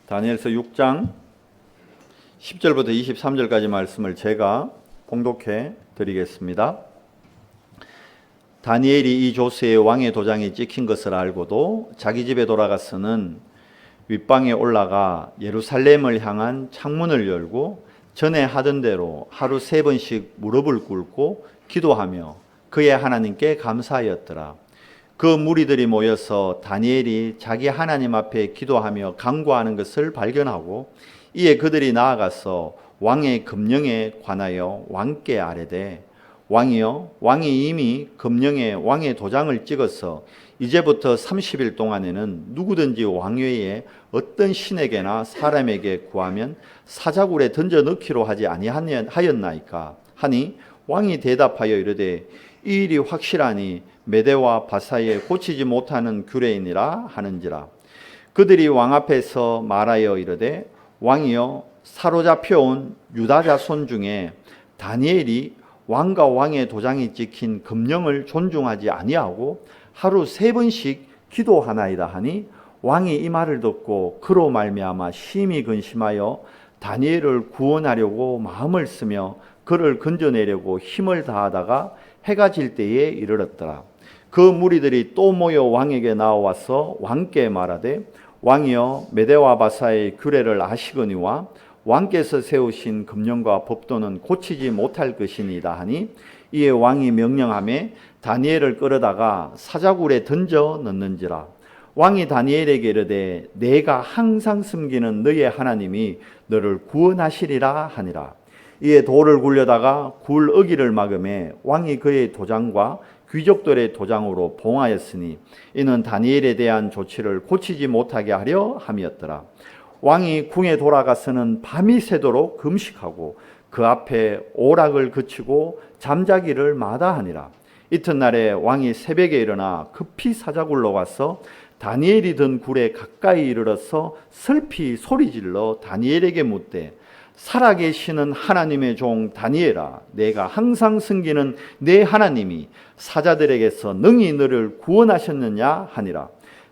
다니엘서 6장 10절부터 23절까지 말씀을 제가 봉독해 드리겠습니다. 다니엘이 이 조스의 왕의 도장이 찍힌 것을 알고도 자기 집에 돌아가서는 윗방에 올라가 예루살렘을 향한 창문을 열고 전에 하던 대로 하루 3번씩 무릎을 꿇고 기도하며 그의 하나님께 감사하였더라. 그 무리들이 모여서 다니엘이 자기 하나님 앞에 기도하며 간구하는 것을 발견하고 이에 그들이 나아가서 왕의 금령에 관하여 왕께 아뢰되 왕이여, 왕이 이미 금령에 왕의 도장을 찍어서 이제부터 30일 동안에는 누구든지 왕 외에 어떤 신에게나 사람에게 구하면 사자굴에 던져 넣기로 하지 아니하였나이까 하니 왕이 대답하여 이르되 이 일이 확실하니 메대와 바사에 고치지 못하는 규례이니라 하는지라. 그들이 왕 앞에서 말하여 이르되 왕이여, 사로잡혀온 유다 자손 중에 다니엘이 왕과 왕의 도장이 찍힌 금령을 존중하지 아니하고 하루 3번씩 기도하나이다 하니 왕이 이 말을 듣고 그로 말미암아 심히 근심하여 다니엘을 구원하려고 마음을 쓰며 그를 건져내려고 힘을 다하다가 해가 질 때에 이르렀더라. 그 무리들이 또 모여 왕에게 나와서 왕께 말하되 왕이여, 메대와 바사의 규례를 아시거니와 왕께서 세우신 금령과 법도는 고치지 못할 것이니이다 하니 이에 왕이 명령하며 다니엘을 끌어다가 사자굴에 던져 넣는지라. 왕이 다니엘에게 이르되 내가 항상 숨기는 너의 하나님이 너를 구원하시리라 하니라. 이에 돌을 굴려다가 굴 어기를 막음에 왕이 그의 도장과 귀족들의 도장으로 봉하였으니 이는 다니엘에 대한 조치를 고치지 못하게 하려 함이었더라. 왕이 궁에 돌아가서는 밤이 새도록 금식하고 그 앞에 오락을 그치고 잠자기를 마다하니라. 이튿날에 왕이 새벽에 일어나 급히 사자굴로 와서 다니엘이 든 굴에 가까이 이르러서 슬피 소리질러 다니엘에게 묻되 살아계시는 하나님의 종 다니엘아, 내가 항상 섬기는 내 하나님이 사자들에게서 능히 너를 구원하셨느냐 하니라.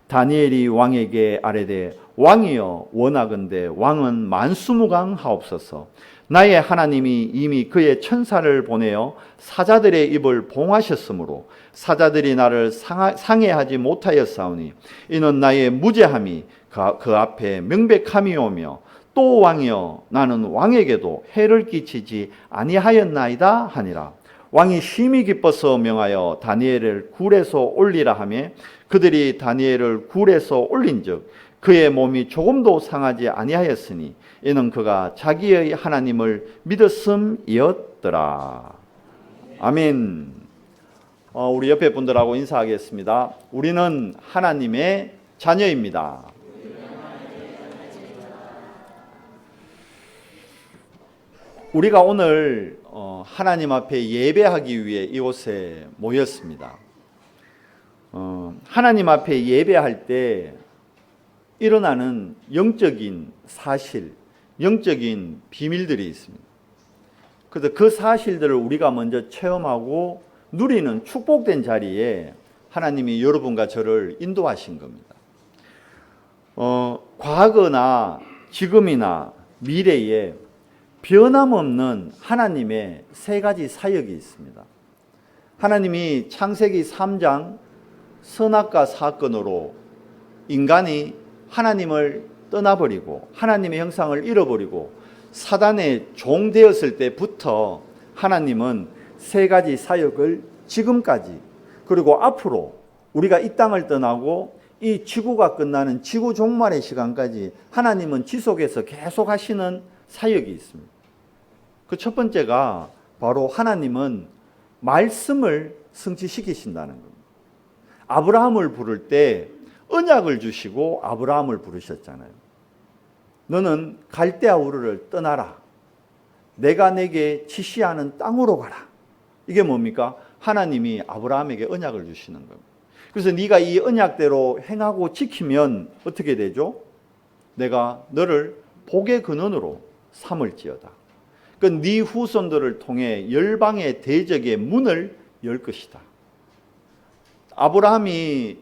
다니엘이 왕에게 아뢰되 왕이여, 원하건대 왕은 만수무강하옵소서. 나의 하나님이 이미 그의 천사를 보내어 사자들의 입을 봉하셨으므로 사자들이 나를 상해하지 못하였사오니 이는 나의 무죄함이 그 앞에 명백함이오며 또 왕이여, 나는 왕에게도 해를 끼치지 아니하였나이다 하니라. 왕이 심히 기뻐서 명하여 다니엘을 굴에서 올리라 하며 그들이 다니엘을 굴에서 올린즉 그의 몸이 조금도 상하지 아니하였으니 이는 그가 자기의 하나님을 믿었음이었더라. 아멘. 우리 옆에 분들하고 인사하겠습니다. 우리는 하나님의 자녀입니다. 우리가 오늘 하나님 앞에 예배하기 위해 이곳에 모였습니다. 하나님 앞에 예배할 때 일어나는 영적인 사실, 영적인 비밀들이 있습니다. 그래서 그 사실들을 우리가 먼저 체험하고 누리는 축복된 자리에 하나님이 여러분과 저를 인도하신 겁니다. 과거나 지금이나 미래에 변함없는 하나님의 3가지 사역이 있습니다. 하나님이 창세기 3장 선악과 사건으로 인간이 하나님을 떠나버리고 하나님의 형상을 잃어버리고 사단의 종 되었을 때부터 하나님은 3가지 사역을 지금까지 그리고 앞으로 우리가 이 땅을 떠나고 이 지구가 끝나는 지구 종말의 시간까지 하나님은 지속해서 계속 하시는 사역이 있습니다. 그 첫 번째가 바로 하나님은 말씀을 성취시키신다는 겁니다. 아브라함을 부를 때 언약을 주시고 아브라함을 부르셨잖아요. 너는 갈대아 우르를 떠나라. 내가 내게 지시하는 땅으로 가라. 이게 뭡니까? 하나님이 아브라함에게 언약을 주시는 겁니다. 그래서 네가 이 언약대로 행하고 지키면 어떻게 되죠? 내가 너를 복의 근원으로 삼을지어다. 그 네 후손들을 통해 열방의 대적의 문을 열 것이다. 아브라함이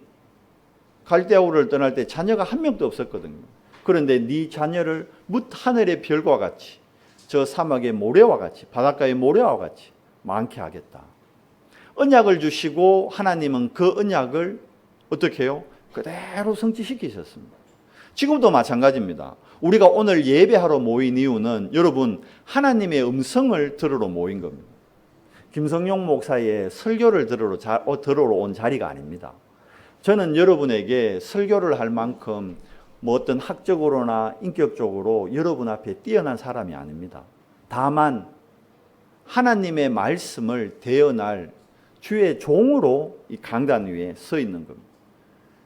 갈대아 우르를 떠날 때 자녀가 한 명도 없었거든요. 그런데 네 자녀를 뭇 하늘의 별과 같이, 저 사막의 모래와 같이, 바닷가의 모래와 같이 많게 하겠다. 언약을 주시고 하나님은 그 언약을 어떻게 해요? 그대로 성취시키셨습니다. 지금도 마찬가지입니다. 우리가 오늘 예배하러 모인 이유는 여러분 하나님의 음성을 들으러 모인 겁니다. 김성용 목사의 설교를 들으러 온 자리가 아닙니다. 저는 여러분에게 설교를 할 만큼 뭐 어떤 학적으로나 인격적으로 여러분 앞에 뛰어난 사람이 아닙니다. 다만 하나님의 말씀을 대언할 주의 종으로 이 강단 위에 서 있는 겁니다.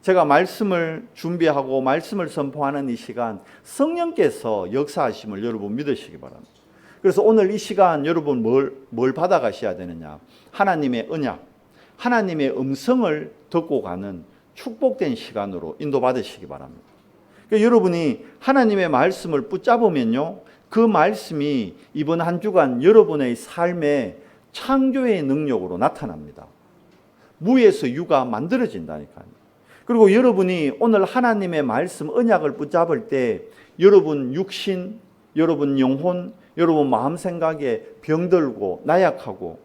제가 말씀을 준비하고 말씀을 선포하는 이 시간 성령께서 역사하심을 여러분 믿으시기 바랍니다. 그래서 오늘 이 시간 여러분 뭘 받아가셔야 되느냐? 하나님의 언약, 하나님의 음성을 듣고 가는 축복된 시간으로 인도받으시기 바랍니다. 그러니까 여러분이 하나님의 말씀을 붙잡으면요, 그 말씀이 이번 한 주간 여러분의 삶에 창조의 능력으로 나타납니다. 무에서 유가 만들어진다니까요. 그리고 여러분이 오늘 하나님의 말씀 언약을 붙잡을 때 여러분 육신, 여러분 영혼, 여러분 마음 생각에 병들고 나약하고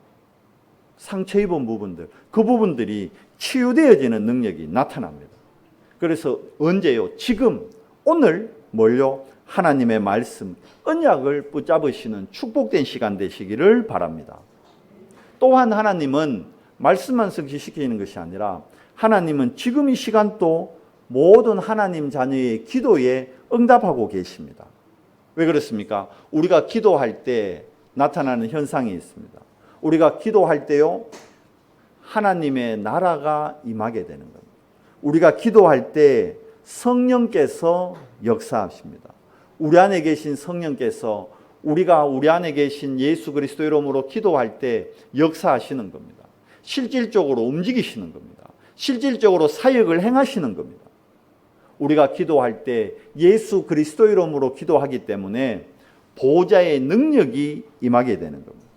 상처 입은 부분들, 그 부분들이 치유되어지는 능력이 나타납니다. 그래서 언제요? 지금 오늘 뭘요? 하나님의 말씀 언약을 붙잡으시는 축복된 시간 되시기를 바랍니다. 또한 하나님은 말씀만 성취시키는 것이 아니라 하나님은 지금 이 시간도 모든 하나님 자녀의 기도에 응답하고 계십니다. 왜 그렇습니까? 우리가 기도할 때 나타나는 현상이 있습니다. 우리가 기도할 때요, 하나님의 나라가 임하게 되는 겁니다. 우리가 기도할 때 성령께서 역사하십니다. 우리 안에 계신 성령께서 우리가 우리 안에 계신 예수 그리스도 이름으로 기도할 때 역사하시는 겁니다. 실질적으로 움직이시는 겁니다. 실질적으로 사역을 행하시는 겁니다. 우리가 기도할 때 예수 그리스도 이름으로 기도하기 때문에 보좌의 능력이 임하게 되는 겁니다.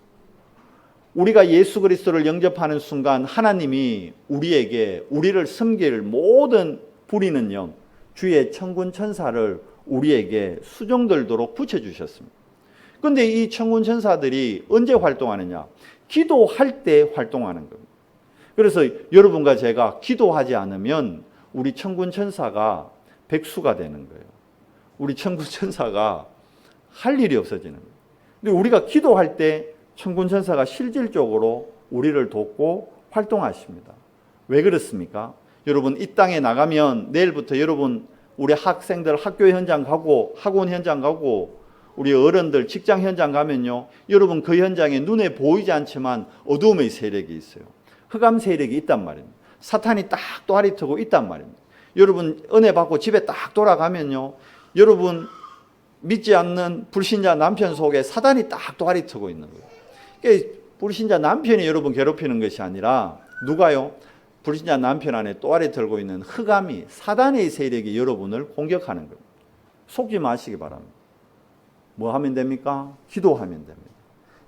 우리가 예수 그리스도를 영접하는 순간 하나님이 우리에게 우리를 섬길 모든 부리는 영, 주의 천군 천사를 우리에게 수종들도록 붙여주셨습니다. 그런데 이 천군 천사들이 언제 활동하느냐? 기도할 때 활동하는 겁니다. 그래서 여러분과 제가 기도하지 않으면 우리 천군 천사가 백수가 되는 거예요. 우리 천군 천사가 할 일이 없어지는 거예요. 근데 우리가 기도할 때 천군 천사가 실질적으로 우리를 돕고 활동하십니다. 왜 그렇습니까? 여러분 이 땅에 나가면 내일부터 여러분 우리 학생들 학교 현장 가고 학원 현장 가고 우리 어른들 직장 현장 가면요, 여러분 그 현장에 눈에 보이지 않지만 어두움의 세력이 있어요. 흑암 세력이 있단 말입니다. 사탄이 딱 또아리 트고 있단 말입니다. 여러분 은혜 받고 집에 딱 돌아가면요, 여러분 믿지 않는 불신자 남편 속에 사단이 딱 또아리 트고 있는 거예요. 그러니까 불신자 남편이 여러분 괴롭히는 것이 아니라 누가요? 불신자 남편 안에 또아리 들고 있는 흑암이 사단의 세력이 여러분을 공격하는 겁니다. 속지 마시기 바랍니다. 뭐 하면 됩니까? 기도하면 됩니다.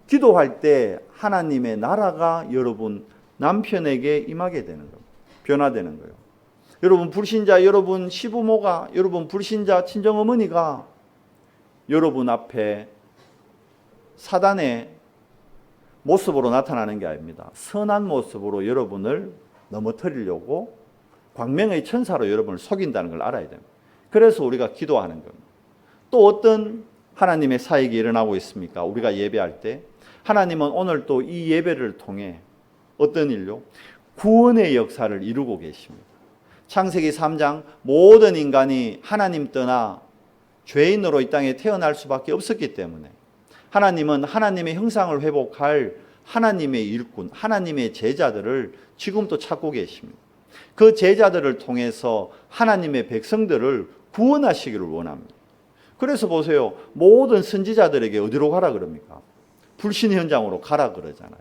기도할 때 하나님의 나라가 여러분 남편에게 임하게 되는 겁니다. 변화되는 거예요. 여러분 불신자, 여러분 시부모가, 여러분 불신자 친정어머니가 여러분 앞에 사단의 모습으로 나타나는 게 아닙니다. 선한 모습으로 여러분을 넘어뜨리려고 광명의 천사로 여러분을 속인다는 걸 알아야 됩니다. 그래서 우리가 기도하는 겁니다. 또 어떤 하나님의 사역이 일어나고 있습니까? 우리가 예배할 때 하나님은 오늘 또 이 예배를 통해 어떤 일로? 구원의 역사를 이루고 계십니다. 창세기 3장 모든 인간이 하나님 떠나 죄인으로 이 땅에 태어날 수밖에 없었기 때문에 하나님은 하나님의 형상을 회복할 하나님의 일꾼, 하나님의 제자들을 지금도 찾고 계십니다. 그 제자들을 통해서 하나님의 백성들을 구원하시기를 원합니다. 그래서 보세요. 모든 선지자들에게 어디로 가라 그럽니까? 불신 현장으로 가라 그러잖아요.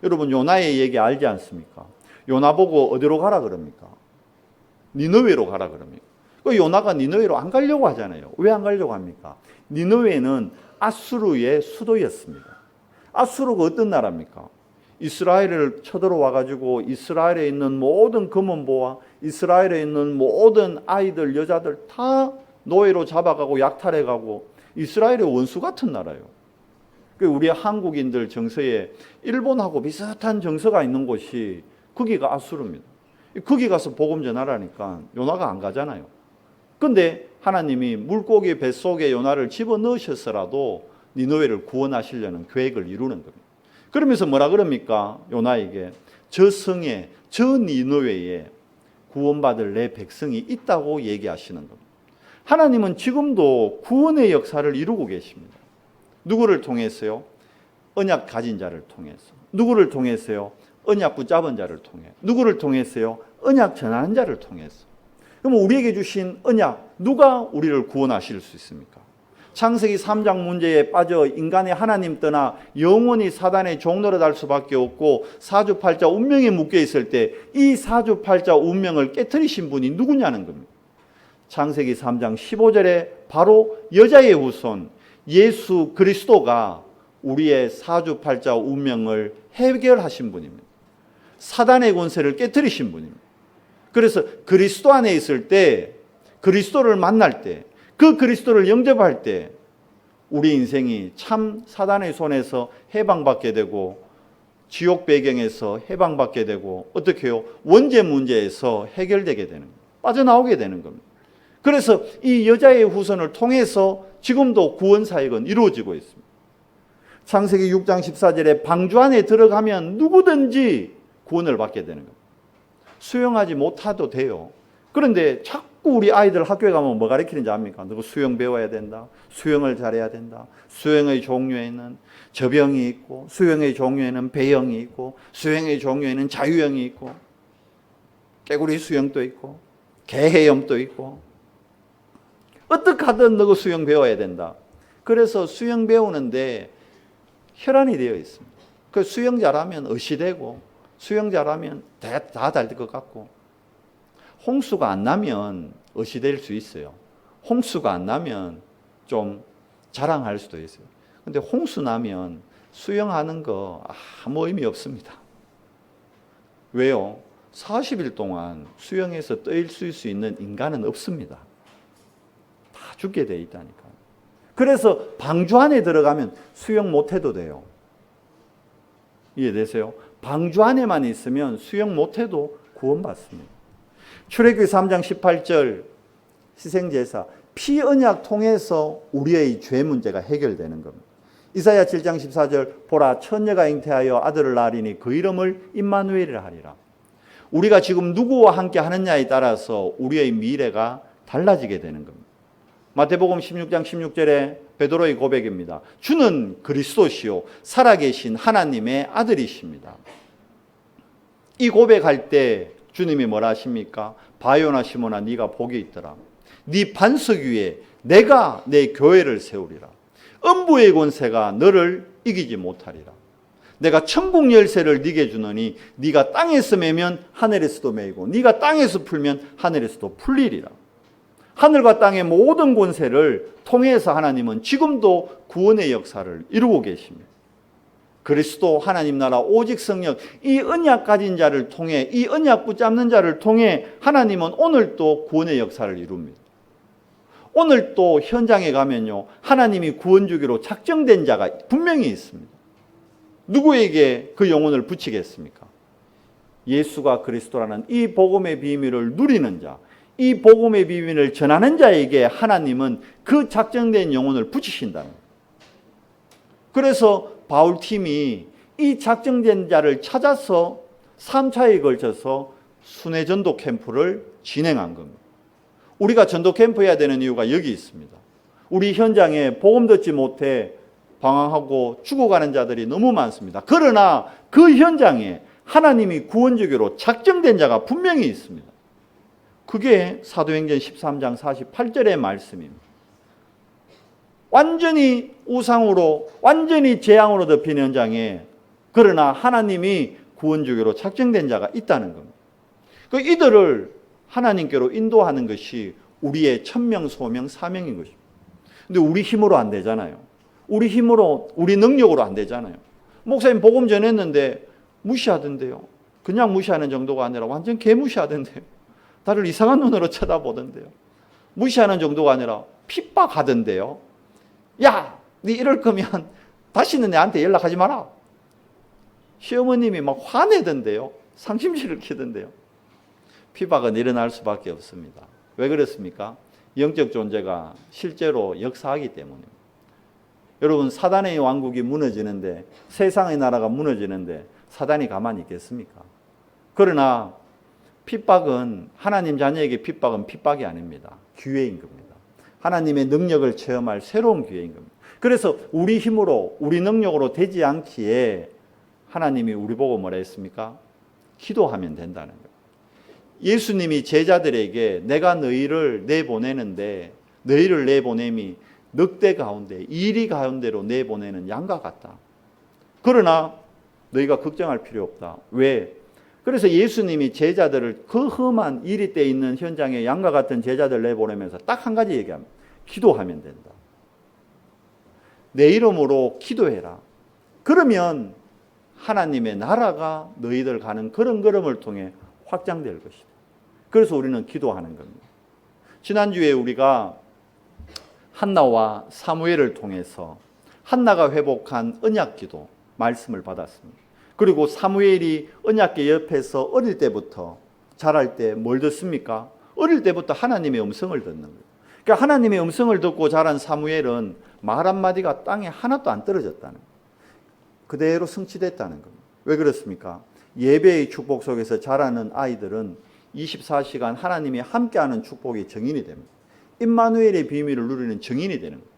여러분 요나의 얘기 알지 않습니까? 요나 보고 어디로 가라 그럽니까? 니느웨로 가라 그럽니까? 그 요나가 니느웨로 안 가려고 하잖아요. 왜 안 가려고 합니까? 니느웨는 아수르의 수도였습니다. 아수르가 어떤 나라입니까? 이스라엘을 쳐들어와 가지고 이스라엘에 있는 모든 금은보와 이스라엘에 있는 모든 아이들, 여자들 다 노예로 잡아가고 약탈해가고 이스라엘의 원수 같은 나라예요. 우리 한국인들 정서에 일본하고 비슷한 정서가 있는 곳이 거기가 아수르입니다. 거기 가서 복음 전하라니까 요나가 안 가잖아요. 근데 하나님이 물고기 뱃속에 요나를 집어넣으셨어라도 니느웨를 구원하시려는 계획을 이루는 겁니다. 그러면서 뭐라 그럽니까? 요나에게 저 성에, 저 니느웨에 구원받을 내 백성이 있다고 얘기하시는 겁니다. 하나님은 지금도 구원의 역사를 이루고 계십니다. 누구를 통해서요? 언약 가진 자를 통해서. 누구를 통해서요? 언약 붙잡은 자를 통해. 누구를 통해서요? 언약 전하는 자를 통해서. 그럼 우리에게 주신 언약, 누가 우리를 구원하실 수 있습니까? 창세기 3장 문제에 빠져 인간의 하나님 떠나 영원히 사단의 종노릇할 수밖에 없고 사주팔자 운명에 묶여 있을 때 이 사주팔자 운명을 깨트리신 분이 누구냐는 겁니다. 창세기 3장 15절에 바로 여자의 후손 예수 그리스도가 우리의 사주팔자 운명을 해결하신 분입니다. 사단의 권세를 깨트리신 분입니다. 그래서 그리스도 안에 있을 때, 그리스도를 만날 때, 그 그리스도를 영접할 때 우리 인생이 참 사단의 손에서 해방받게 되고 지옥 배경에서 해방받게 되고 어떻게 해요? 원죄 문제에서 해결되게 되는 겁니다. 빠져나오게 되는 겁니다. 그래서 이 여자의 후손을 통해서 지금도 구원 사역은 이루어지고 있습니다. 창세기 6장 14절에 방주 안에 들어가면 누구든지 구원을 받게 되는 겁니다. 수영하지 못해도 돼요. 그런데 자꾸 우리 아이들 학교에 가면 뭐 가르치는지 압니까? 너 수영 배워야 된다. 수영을 잘해야 된다. 수영의 종류에는 접영이 있고 수영의 종류에는 배영이 있고 수영의 종류에는 자유형이 있고 깨구리 수영도 있고 개헤엄도 있고 어떻게 하든 너 수영 배워야 된다. 그래서 수영 배우는데 혈안이 되어 있습니다. 그 수영 잘하면 의시되고 수영 잘하면 다 잘 될 것 같고 홍수가 안 나면 의시될 수 있어요. 홍수가 안 나면 좀 자랑할 수도 있어요. 근데 홍수 나면 수영하는 거 아무 의미 없습니다. 왜요? 40일 동안 수영해서 떠 있을 수 있는 인간은 없습니다. 다 죽게 돼 있다니까요. 그래서 방주 안에 들어가면 수영 못해도 돼요. 이해되세요? 방주 안에만 있으면 수영 못해도 구원받습니다. 출애굽기 3장 18절 희생제사 피 언약 통해서 우리의 죄 문제가 해결되는 겁니다. 이사야 7장 14절 보라 처녀가 잉태하여 아들을 낳으리니 그 이름을 임마누엘이라 하리라. 우리가 지금 누구와 함께 하느냐에 따라서 우리의 미래가 달라지게 되는 겁니다. 마태복음 16장 16절에 베드로의 고백입니다. 주는 그리스도시요 살아계신 하나님의 아들이십니다. 이 고백할 때 주님이 뭐라 하십니까? 바요나 시몬아 네가 복이 있더라. 네 반석 위에 내가 내 교회를 세우리라. 음부의 권세가 너를 이기지 못하리라. 내가 천국 열쇠를 네게 주노니 네가 땅에서 매면 하늘에서도 매이고 네가 땅에서 풀면 하늘에서도 풀리리라. 하늘과 땅의 모든 권세를 통해서 하나님은 지금도 구원의 역사를 이루고 계십니다. 그리스도 하나님 나라 오직 성령 이 언약 가진 자를 통해 이 언약 붙잡는 자를 통해 하나님은 오늘 또 구원의 역사를 이룹니다. 오늘 또 현장에 가면요 하나님이 구원 주기로 작정된 자가 분명히 있습니다. 누구에게 그 영혼을 붙이겠습니까? 예수가 그리스도라는 이 복음의 비밀을 누리는 자, 이 복음의 비밀을 전하는 자에게 하나님은 그 작정된 영혼을 붙이신다는 거예요. 그래서 바울팀이 이 작정된 자를 찾아서 3차에 걸쳐서 순회 전도 캠프를 진행한 겁니다. 우리가 전도 캠프 해야 되는 이유가 여기 있습니다. 우리 현장에 복음 듣지 못해 방황하고 죽어가는 자들이 너무 많습니다. 그러나 그 현장에 하나님이 구원 주기로 작정된 자가 분명히 있습니다. 그게 사도행전 13장 48절의 말씀입니다. 완전히 우상으로 완전히 재앙으로 덮인 현장에 그러나 하나님이 구원 주기로 작정된 자가 있다는 겁니다. 그 이들을 하나님께로 인도하는 것이 우리의 천명 소명 사명인 것입니다. 근데 우리 힘으로 안 되잖아요. 우리 힘으로 우리 능력으로 안 되잖아요. 목사님 복음 전했는데 무시하던데요. 그냥 무시하는 정도가 아니라 완전 개무시하던데요. 나를 이상한 눈으로 쳐다보던데요. 무시하는 정도가 아니라 핍박하던데요. 야, 네 이럴 거면 다시는 내한테 연락하지 마라. 시어머님이 막 화내던데요. 상심시를 키던데요. 핍박은 일어날 수밖에 없습니다. 왜 그렇습니까? 영적 존재가 실제로 역사하기 때문입니다. 여러분, 사단의 왕국이 무너지는데, 세상의 나라가 무너지는데 사단이 가만히 있겠습니까? 그러나 핍박은, 하나님 자녀에게 핍박은 핍박이 아닙니다. 기회인 겁니다. 하나님의 능력을 체험할 새로운 기회인 겁니다. 그래서 우리 힘으로, 우리 능력으로 되지 않기에 하나님이 우리 보고 뭐라 했습니까? 기도하면 된다는 거예요. 예수님이 제자들에게 내가 너희를 내보내는데 너희를 내보냄이 늑대 가운데 이리 가운데로 내보내는 양과 같다. 그러나 너희가 걱정할 필요 없다. 왜? 그래서 예수님이 제자들을 그 험한 이리 때 있는 현장에 양과 같은 제자들 내보내면서 딱 한 가지 얘기합니다. 기도하면 된다. 내 이름으로 기도해라. 그러면 하나님의 나라가 너희들 가는 그런 걸음을 통해 확장될 것이다. 그래서 우리는 기도하는 겁니다. 지난주에 우리가 한나와 사무엘을 통해서 한나가 회복한 언약기도 말씀을 받았습니다. 그리고 사무엘이 언약궤 옆에서 어릴 때부터 자랄 때 뭘 듣습니까? 어릴 때부터 하나님의 음성을 듣는 거예요. 그러니까 하나님의 음성을 듣고 자란 사무엘은 말 한마디가 땅에 하나도 안 떨어졌다는 거예요. 그대로 성취됐다는 겁니다. 왜 그렇습니까? 예배의 축복 속에서 자라는 아이들은 24시간 하나님이 함께하는 축복의 증인이 됩니다. 임마누엘의 비밀을 누리는 증인이 되는 거예요.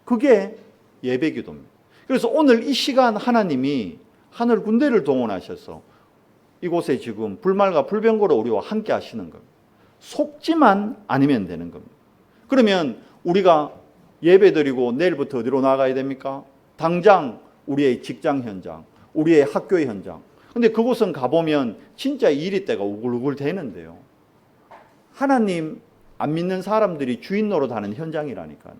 그게 예배기도입니다. 그래서 오늘 이 시간 하나님이 하늘 군대를 동원하셔서 이곳에 지금 불말과 불병거로 우리와 함께 하시는 겁니다. 속지만 않으면 되는 겁니다. 그러면 우리가 예배드리고 내일부터 어디로 나가야 됩니까? 당장 우리의 직장 현장, 우리의 학교의 현장. 근데 그곳은 가보면 진짜 일이 때가 우글우글 되는데요. 하나님 안 믿는 사람들이 주인 노릇하는 현장이라니까요.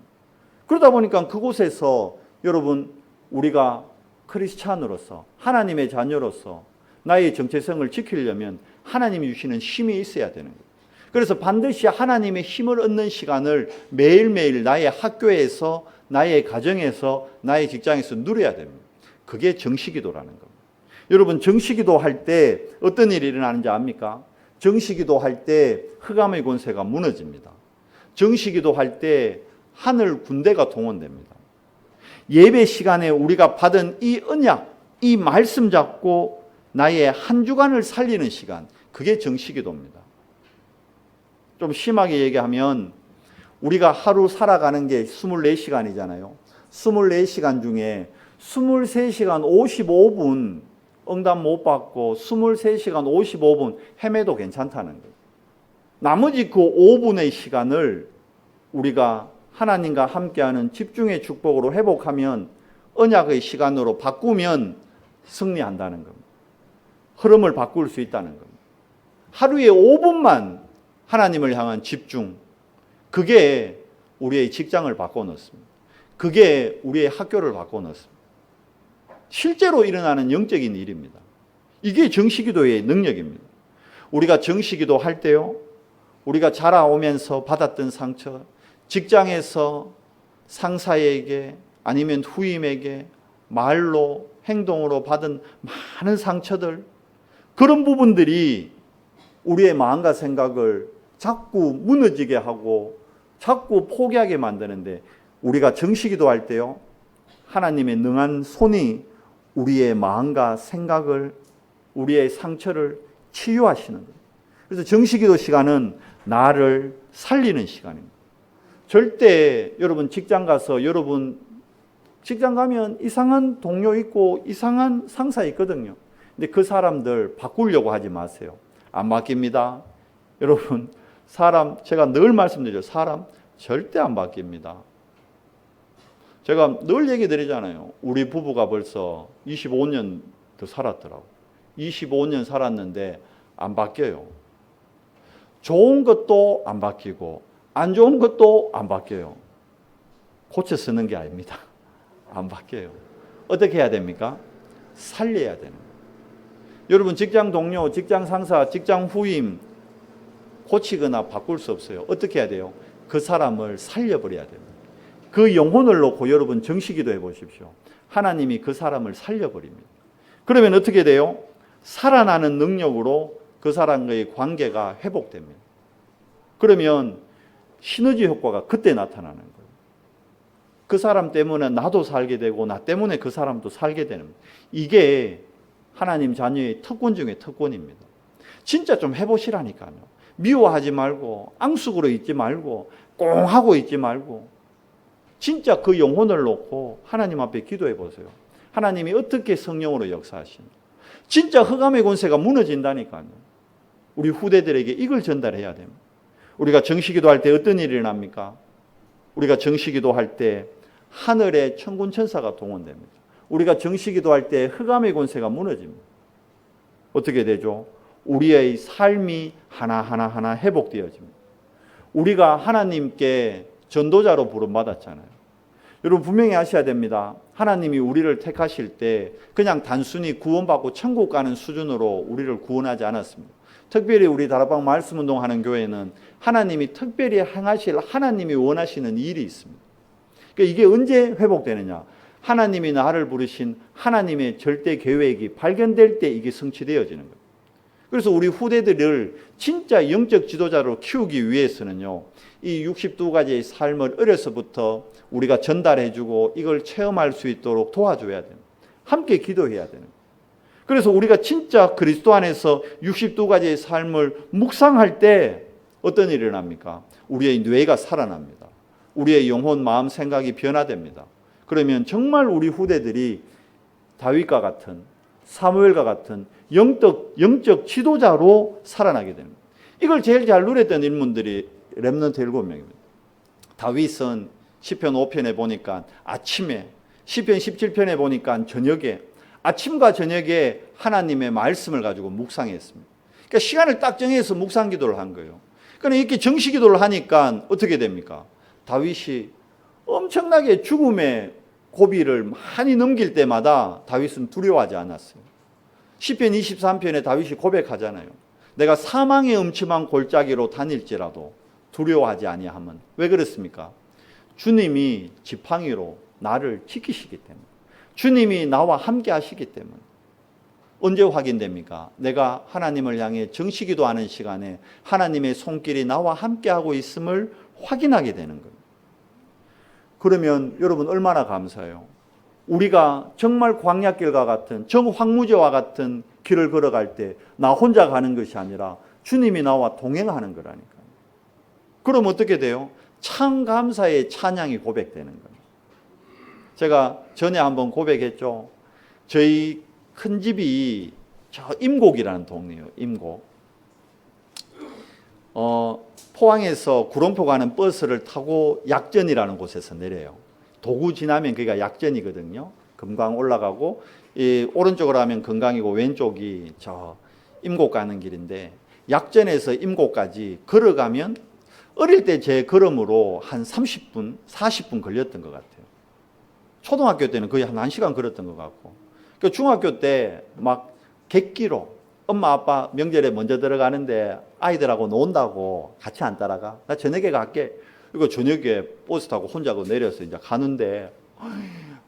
그러다 보니까 그곳에서 여러분 우리가 크리스찬으로서 하나님의 자녀로서 나의 정체성을 지키려면 하나님이 주시는 힘이 있어야 되는 거예요. 그래서 반드시 하나님의 힘을 얻는 시간을 매일매일 나의 학교에서, 나의 가정에서, 나의 직장에서 누려야 됩니다. 그게 정시기도라는 겁니다. 여러분, 정시기도 할 때 어떤 일이 일어나는지 압니까? 정시기도 할 때 흑암의 권세가 무너집니다. 정시기도 할 때 하늘 군대가 동원됩니다. 예배 시간에 우리가 받은 이 언약, 이 말씀 잡고 나의 한 주간을 살리는 시간, 그게 정시기도입니다. 좀 심하게 얘기하면 우리가 하루 살아가는 게 24시간이잖아요. 24시간 중에 23시간 55분 응답 못 받고 23시간 55분 헤매도 괜찮다는 거예요. 나머지 그 5분의 시간을 우리가 하나님과 함께하는 집중의 축복으로 회복하면 언약의 시간으로 바꾸면 승리한다는 겁니다. 흐름을 바꿀 수 있다는 겁니다. 하루에 5분만 하나님을 향한 집중, 그게 우리의 직장을 바꿔놓습니다. 그게 우리의 학교를 바꿔놓습니다. 실제로 일어나는 영적인 일입니다. 이게 정시기도의 능력입니다. 우리가 정시기도 할 때요, 우리가 자라오면서 받았던 상처, 직장에서 상사에게 아니면 후임에게 말로 행동으로 받은 많은 상처들, 그런 부분들이 우리의 마음과 생각을 자꾸 무너지게 하고 자꾸 포기하게 만드는데, 우리가 정시기도 할 때요, 하나님의 능한 손이 우리의 마음과 생각을, 우리의 상처를 치유하시는 거예요. 그래서 정시기도 시간은 나를 살리는 시간입니다. 절대 여러분 직장 가서, 여러분 직장 가면 이상한 동료 있고 이상한 상사 있거든요. 근데 그 사람들 바꾸려고 하지 마세요. 안 바뀝니다. 여러분, 사람, 제가 늘 말씀드려요. 사람 절대 안 바뀝니다. 제가 늘 얘기 드리잖아요. 우리 부부가 벌써 25년 더 살았더라고. 25년 살았는데 안 바뀌어요. 좋은 것도 안 바뀌고 안 좋은 것도 안 바뀌어요. 고쳐 쓰는 게 아닙니다. 안 바뀌어요. 어떻게 해야 됩니까? 살려야 되는 거예요. 여러분, 직장 동료, 직장 상사, 직장 후임 고치거나 바꿀 수 없어요. 어떻게 해야 돼요? 그 사람을 살려버려야 됩니다. 그 영혼을 놓고 여러분 정시기도 해보십시오. 하나님이 그 사람을 살려버립니다. 그러면 어떻게 돼요? 살아나는 능력으로 그 사람과의 관계가 회복됩니다. 그러면 시너지 효과가 그때 나타나는 거예요. 그 사람 때문에 나도 살게 되고 나 때문에 그 사람도 살게 되는 거예요. 이게 하나님 자녀의 특권 중에 특권입니다. 진짜 좀 해보시라니까요. 미워하지 말고 앙숙으로 있지 말고 꽁하고 있지 말고 진짜 그 영혼을 놓고 하나님 앞에 기도해 보세요. 하나님이 어떻게 성령으로 역사하시나. 진짜 흑암의 권세가 무너진다니까요. 우리 후대들에게 이걸 전달해야 됩니다. 우리가 정시기도 할 때 어떤 일이 일어납니까? 우리가 정시기도 할 때 하늘의 천군 천사가 동원됩니다. 우리가 정시기도 할 때 흑암의 권세가 무너집니다. 어떻게 되죠? 우리의 삶이 하나하나 회복되어집니다. 우리가 하나님께 전도자로 부름받았잖아요. 여러분 분명히 아셔야 됩니다. 하나님이 우리를 택하실 때 그냥 단순히 구원받고 천국 가는 수준으로 우리를 구원하지 않았습니다. 특별히 우리 다락방 말씀운동하는 교회는 하나님이 특별히 행하실 하나님이 원하시는 일이 있습니다. 그러니까 이게 언제 회복되느냐? 하나님이 나를 부르신 하나님의 절대 계획이 발견될 때 이게 성취되어지는 거예요. 그래서 우리 후대들을 진짜 영적 지도자로 키우기 위해서는요, 이 62가지의 삶을 어려서부터 우리가 전달해주고 이걸 체험할 수 있도록 도와줘야 됩니다. 함께 기도해야 되는 거예요. 그래서 우리가 진짜 그리스도 안에서 62가지의 삶을 묵상할 때 어떤 일이 일어납니까? 우리의 뇌가 살아납니다. 우리의 영혼, 마음, 생각이 변화됩니다. 그러면 정말 우리 후대들이 다윗과 같은 사무엘과 같은 영적 지도자로 살아나게 됩니다. 이걸 제일 잘 누렸던 인물들이 렘넌트 7명입니다. 다윗은 시편 5편에 보니까 아침에, 시편 17편에 보니까 저녁에, 아침과 저녁에 하나님의 말씀을 가지고 묵상했습니다. 그러니까 시간을 딱 정해서 묵상 기도를 한 거예요. 그러니까 이렇게 정시 기도를 하니까 어떻게 됩니까? 다윗이 엄청나게 죽음의 고비를 많이 넘길 때마다 다윗은 두려워하지 않았어요. 시편 23편에 다윗이 고백하잖아요. 내가 사망의 음침한 골짜기로 다닐지라도 두려워하지 아니하면. 왜 그렇습니까? 주님이 지팡이로 나를 지키시기 때문에, 주님이 나와 함께 하시기 때문에. 언제 확인됩니까? 내가 하나님을 향해 정시기도하는 시간에 하나님의 손길이 나와 함께하고 있음을 확인하게 되는 거예요. 그러면 여러분 얼마나 감사해요. 우리가 정말 광야길과 같은 정황무지와 같은 길을 걸어갈 때 나 혼자 가는 것이 아니라 주님이 나와 동행하는 거라니까요. 그럼 어떻게 돼요? 참 감사의 찬양이 고백되는 거예요. 제가 전에 한번 고백했죠. 저희 큰 집이 저 임곡이라는 동네예요. 임곡. 포항에서 구롱포 가는 버스를 타고 약전이라는 곳에서 내려요. 도구 지나면 거기가 약전이거든요. 금강 올라가고 이 오른쪽으로 하면 금강이고 왼쪽이 저 임곡 가는 길인데, 약전에서 임곡까지 걸어가면 어릴 때 제 걸음으로 한 30분, 40분 걸렸던 것 같아요. 초등학교 때는 거의 한 1시간 걸었던 것 같고, 중학교 때 막 객기로 엄마 아빠 명절에 먼저 들어가는데 아이들하고 논다고 같이 안 따라가. 나 저녁에 갈게. 이거 저녁에 버스 타고 혼자 내려서 이제 가는데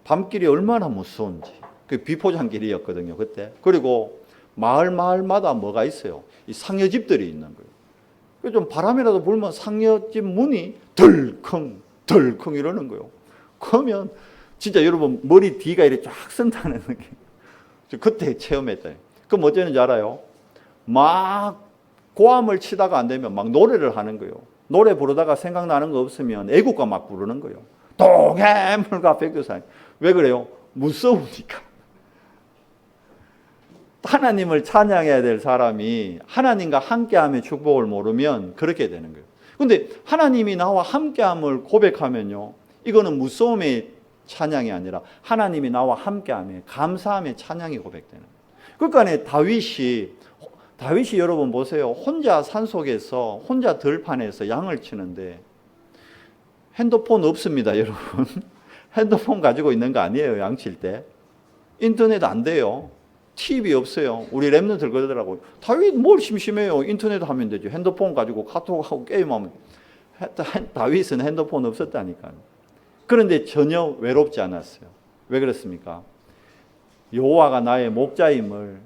밤길이 얼마나 무서운지. 그 비포장길이었거든요, 그때. 그리고 마을마다 뭐가 있어요? 이 상여집들이 있는 거예요. 좀 바람이라도 불면 상여집 문이 덜컹 이러는 거예요. 그러면 진짜 여러분 머리 뒤가 이렇게 쫙 쓴다는 느낌. 그때 체험했다. 그럼 어쩌는지 알아요? 막 고함을 치다가 안 되면 막 노래를 하는 거예요. 노래 부르다가 생각나는 거 없으면 애국가 막 부르는 거예요. 동해물과 백두산. 왜 그래요? 무서우니까. 하나님을 찬양해야 될 사람이 하나님과 함께함의 축복을 모르면 그렇게 되는 거예요. 그런데 하나님이 나와 함께함을 고백하면요, 이거는 무서움의 찬양이 아니라 하나님이 나와 함께함의 감사함의 찬양이 고백되는 거예요. 그러니까 다윗이 여러분 보세요. 혼자 산속에서 혼자 들판에서 양을 치는데 핸드폰 없습니다, 여러분. 핸드폰 가지고 있는 거 아니에요, 양 칠 때. 인터넷 안 돼요. TV 없어요. 우리 랩런트들 그러더라고요. 다윗 뭘 심심해요. 인터넷 하면 되죠. 핸드폰 가지고 카톡하고 게임하면. 다윗은 핸드폰 없었다니까요. 그런데 전혀 외롭지 않았어요. 왜 그렇습니까? 여호와가 나의 목자임을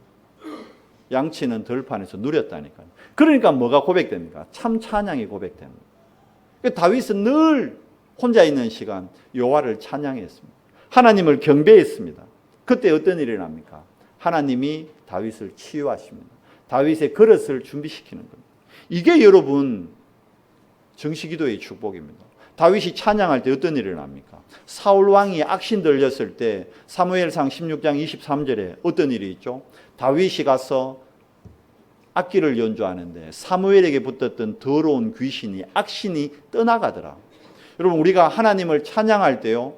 양치는 들판에서 누렸다니까요. 그러니까 뭐가 고백됩니까? 참 찬양이 고백됩니다. 다윗은 늘 혼자 있는 시간 여호와를 찬양했습니다. 하나님을 경배했습니다. 그때 어떤 일이 납니까? 하나님이 다윗을 치유하십니다. 다윗의 그릇을 준비시키는 겁니다. 이게 여러분 정시기도의 축복입니다. 다윗이 찬양할 때 어떤 일이 납니까? 사울 왕이 악신 들렸을 때 사무엘상 16장 23절에 어떤 일이 있죠? 다윗이 가서 악기를 연주하는데 사무엘에게 붙었던 더러운 귀신이 악신이 떠나가더라. 여러분 우리가 하나님을 찬양할 때요.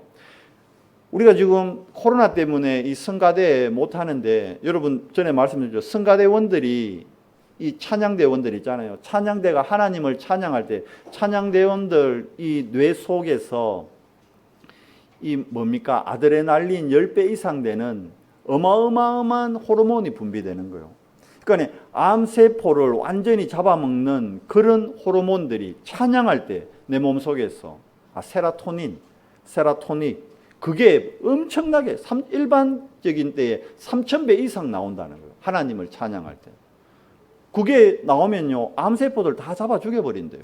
우리가 지금 코로나 때문에 이 성가대 못 하는데 여러분 전에 말씀드렸죠. 성가대원들이 이 찬양대원들 있잖아요. 찬양대가 하나님을 찬양할 때 찬양대원들 이 뇌 속에서 이 뭡니까? 아드레날린 10배 이상 되는 어마어마한 호르몬이 분비되는 거예요. 그러니까 암세포를 완전히 잡아먹는 그런 호르몬들이 찬양할 때 내 몸속에서 세라토닌, 세라토닉 그게 엄청나게 일반적인 때에 3000배 이상 나온다는 거예요. 하나님을 찬양할 때. 그게 나오면요. 암세포들 다 잡아 죽여버린대요.